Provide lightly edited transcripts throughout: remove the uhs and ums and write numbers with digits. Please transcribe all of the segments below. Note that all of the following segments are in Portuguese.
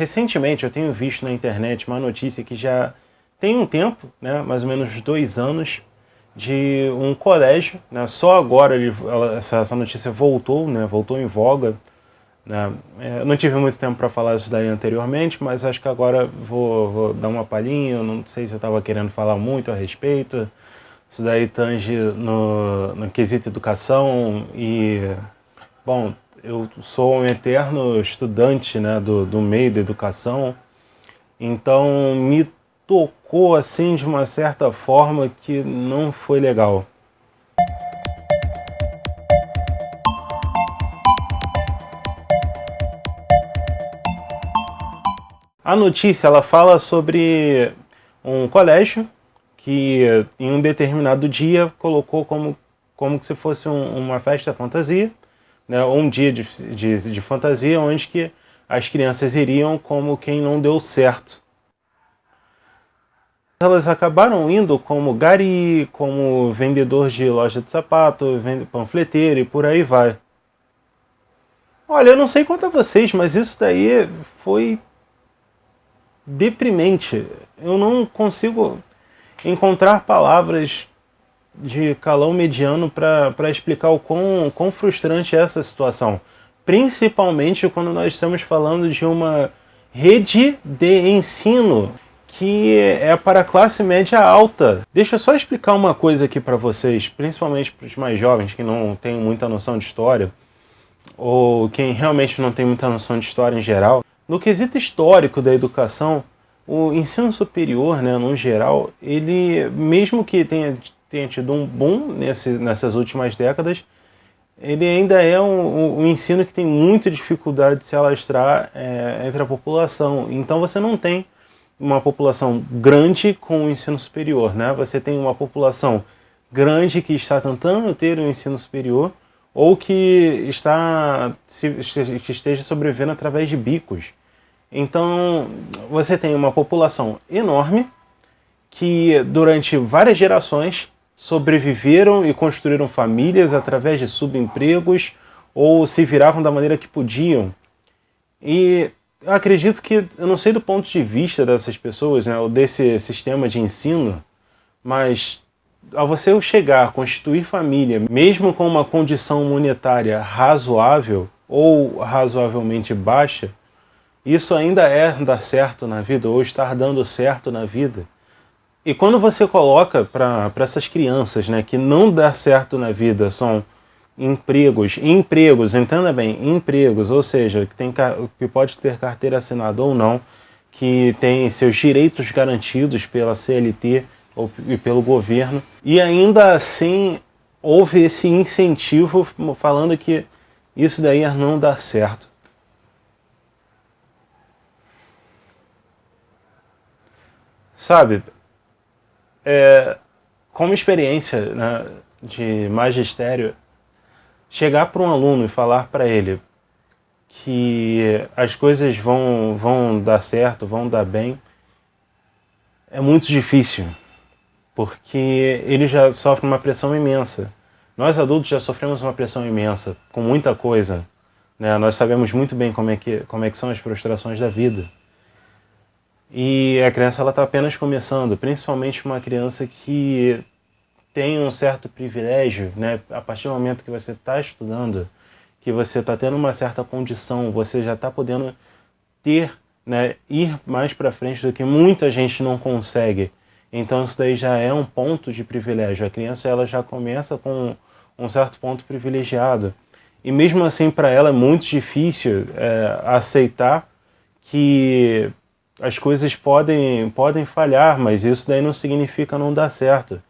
Recentemente eu tenho visto na internet uma notícia que já tem um tempo, né, mais ou menos 2 anos, de um colégio, né, só agora essa notícia voltou, né, voltou em voga, né. Eu não tive muito tempo para falar isso daí anteriormente, mas acho que agora vou dar uma palhinha. Eu não sei se eu estava querendo falar muito a respeito. Isso daí tange no quesito educação e, bom, eu sou um eterno estudante, né, do meio da educação, então me tocou assim de uma certa forma que não foi legal. A notícia ela fala sobre um colégio que em um determinado dia colocou como que se fosse uma festa fantasia, né, um dia de fantasia onde que as crianças iriam como quem não deu certo. Elas acabaram indo como gari, como vendedor de loja de sapato, panfleteiro e por aí vai. Olha, eu não sei quanto a vocês, mas isso daí foi deprimente. Eu não consigo encontrar palavras de calão mediano para explicar o quão frustrante é essa situação. Principalmente quando nós estamos falando de uma rede de ensino que é para a classe média alta. Deixa eu só explicar uma coisa aqui para vocês, principalmente para os mais jovens que não têm muita noção de história, ou quem realmente não tem muita noção de história em geral. No quesito histórico da educação, o ensino superior, né, no geral, ele, mesmo que tenha tido um boom nessas últimas décadas, ele ainda é um ensino que tem muita dificuldade de se alastrar entre a população. Então você não tem uma população grande com o ensino superior, né? Você tem uma população grande que está tentando ter um ensino superior ou que esteja sobrevivendo através de bicos. Então você tem uma população enorme que durante várias gerações sobreviveram e construíram famílias através de subempregos ou se viravam da maneira que podiam. E eu acredito que, eu não sei do ponto de vista dessas pessoas, né, ou desse sistema de ensino, mas ao você chegar a constituir família, mesmo com uma condição monetária razoável ou razoavelmente baixa, isso ainda é dar certo na vida, ou estar dando certo na vida. E quando você coloca para essas crianças, né, que não dá certo na vida, são empregos, entenda bem, empregos, ou seja, que pode ter carteira assinada ou não, que tem seus direitos garantidos pela CLT e pelo governo, e ainda assim houve esse incentivo falando que isso daí não dá certo. Sabe, como experiência, né, de magistério, chegar para um aluno e falar para ele que as coisas vão dar certo, vão dar bem, é muito difícil, porque ele já sofre uma pressão imensa. Nós adultos já sofremos uma pressão imensa, com muita coisa, né? Nós sabemos muito bem como é que são as frustrações da vida. E a criança está apenas começando, principalmente uma criança que tem um certo privilégio, né? A partir do momento que você está estudando, que você está tendo uma certa condição, você já está podendo ter, né, ir mais para frente do que muita gente não consegue. Então isso daí já é um ponto de privilégio. A criança ela já começa com um certo ponto privilegiado. E mesmo assim para ela é muito difícil aceitar que as coisas podem falhar, mas isso daí não significa não dar certo.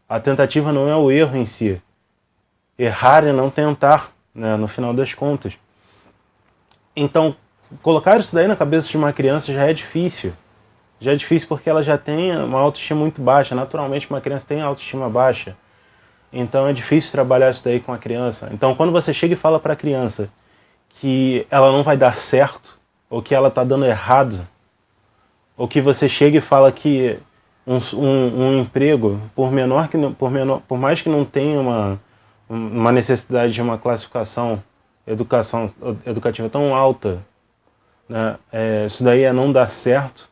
A tentativa não é o erro em si. Errar é não tentar, né, no final das contas. Então, colocar isso daí na cabeça de uma criança já é difícil. Já é difícil porque ela já tem uma autoestima muito baixa. Naturalmente, uma criança tem autoestima baixa. Então, é difícil trabalhar isso daí com a criança. Então, quando você chega e fala para a criança que ela não vai dar certo, ou que ela está dando errado, ou que você chega e fala que um emprego, por mais que não tenha uma necessidade de uma classificação educativa tão alta, né? Isso daí é não dar certo.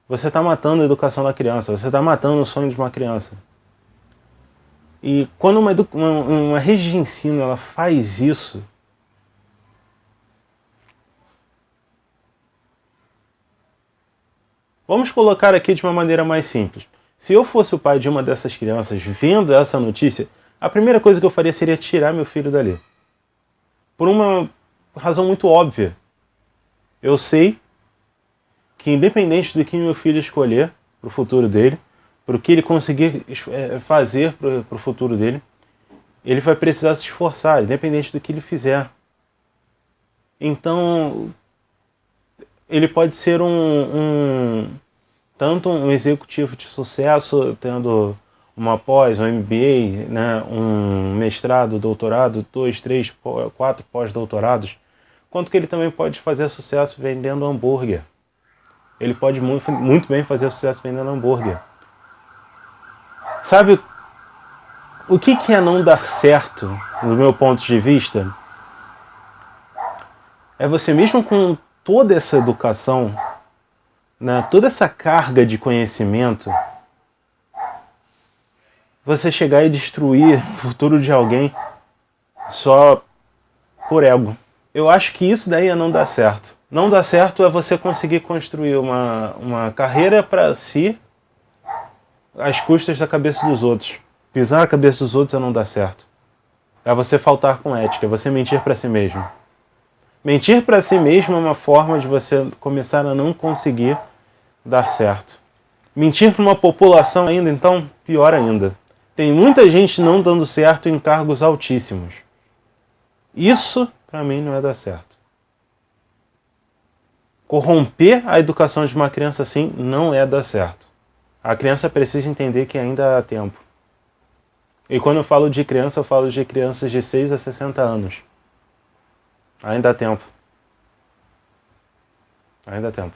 Você está matando a educação da criança, você está matando o sonho de uma criança. E quando uma rede de ensino ela faz isso, vamos colocar aqui de uma maneira mais simples. Se eu fosse o pai de uma dessas crianças vendo essa notícia, a primeira coisa que eu faria seria tirar meu filho dali. Por uma razão muito óbvia. Eu sei que independente do que meu filho escolher para o futuro dele, para o que ele conseguir fazer para o futuro dele, ele vai precisar se esforçar, independente do que ele fizer. Então, ele pode ser tanto um executivo de sucesso, tendo uma pós, um MBA, né, um mestrado, doutorado, 2, 3, 4 pós-doutorados, quanto que ele também pode fazer sucesso vendendo hambúrguer. Ele pode muito bem fazer sucesso vendendo hambúrguer. Sabe o que é não dar certo, do meu ponto de vista? É você mesmo com toda essa educação, né, toda essa carga de conhecimento, você chegar e destruir o futuro de alguém só por ego. Eu acho que isso daí é não dar certo. Não dar certo é você conseguir construir uma carreira para si às custas da cabeça dos outros. Pisar na cabeça dos outros é não dar certo. É você faltar com ética, é você mentir para si mesmo. Mentir para si mesmo é uma forma de você começar a não conseguir dar certo. Mentir para uma população ainda, então, pior ainda. Tem muita gente não dando certo em cargos altíssimos. Isso, para mim, não é dar certo. Corromper a educação de uma criança assim não é dar certo. A criança precisa entender que ainda há tempo. E quando eu falo de criança, eu falo de crianças de 6 a 60 anos. Ainda há tempo. Ainda há tempo.